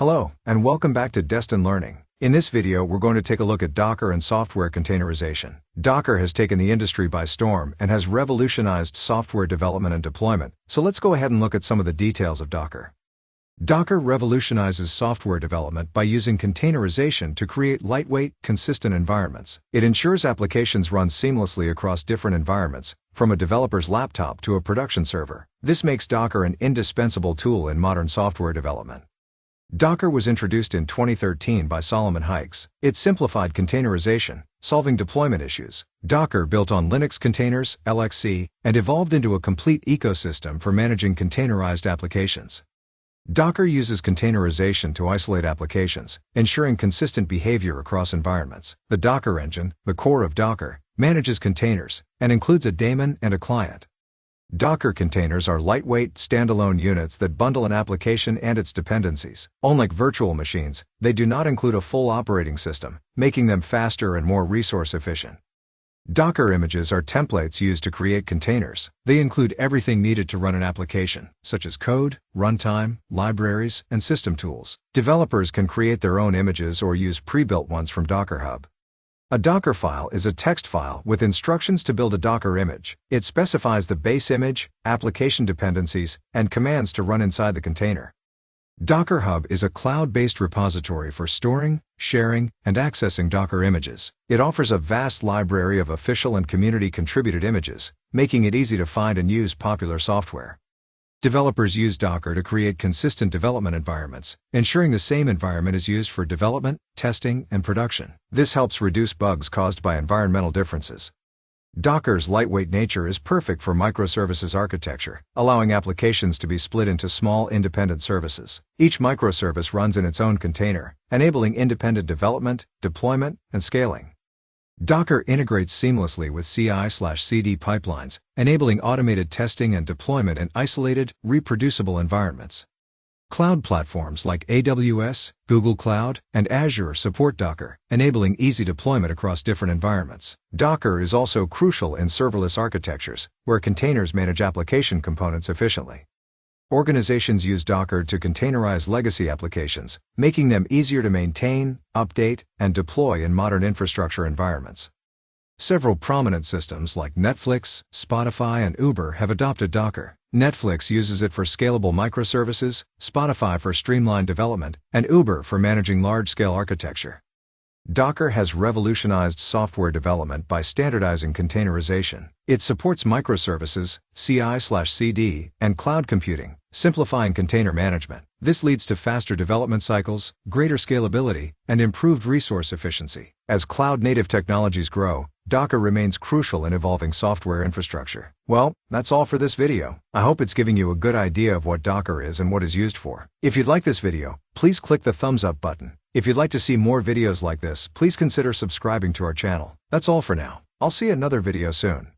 Hello, and welcome back to Destin Learning. In this video, we're going to take a look at Docker and software containerization. Docker has taken the industry by storm and has revolutionized software development and deployment, so let's go ahead and look at some of the details of Docker. Docker revolutionizes software development by using containerization to create lightweight, consistent environments. It ensures applications run seamlessly across different environments, from a developer's laptop to a production server. This makes Docker an indispensable tool in modern software development. Docker was introduced in 2013 by Solomon Hykes. It simplified containerization, solving deployment issues. Docker built on Linux containers, LXC, and evolved into a complete ecosystem for managing containerized applications. Docker uses containerization to isolate applications, ensuring consistent behavior across environments. The Docker engine, the core of Docker, manages containers, and includes a daemon and a client. Docker containers are lightweight, standalone units that bundle an application and its dependencies. Unlike virtual machines, they do not include a full operating system, making them faster and more resource efficient. Docker images are templates used to create containers. They include everything needed to run an application, such as code, runtime, libraries, and system tools. Developers can create their own images or use pre-built ones from Docker Hub. A Docker file is a text file with instructions to build a Docker image. It specifies the base image, application dependencies, and commands to run inside the container. Docker Hub is a cloud-based repository for storing, sharing, and accessing Docker images. It offers a vast library of official and community-contributed images, making it easy to find and use popular software. Developers use Docker to create consistent development environments, ensuring the same environment is used for development, testing, and production. This helps reduce bugs caused by environmental differences. Docker's lightweight nature is perfect for microservices architecture, allowing applications to be split into small independent services. Each microservice runs in its own container, enabling independent development, deployment, and scaling. Docker integrates seamlessly with CI/CD pipelines, enabling automated testing and deployment in isolated, reproducible environments. Cloud platforms like AWS, Google Cloud, and Azure support Docker, enabling easy deployment across different environments. Docker is also crucial in serverless architectures, where containers manage application components efficiently. Organizations use Docker to containerize legacy applications, making them easier to maintain, update, and deploy in modern infrastructure environments. Several prominent systems like Netflix, Spotify, and Uber have adopted Docker. Netflix uses it for scalable microservices, Spotify for streamlined development, and Uber for managing large-scale architecture. Docker has revolutionized software development by standardizing containerization. It supports microservices, CI/CD, and cloud computing, simplifying container management. This leads to faster development cycles, greater scalability, and improved resource efficiency. As cloud-native technologies grow, Docker remains crucial in evolving software infrastructure. Well, that's all for this video. I hope it's giving you a good idea of what Docker is and what it's used for. If you'd like this video, please click the thumbs up button. If you'd like to see more videos like this, please consider subscribing to our channel. That's all for now. I'll see you in another video soon.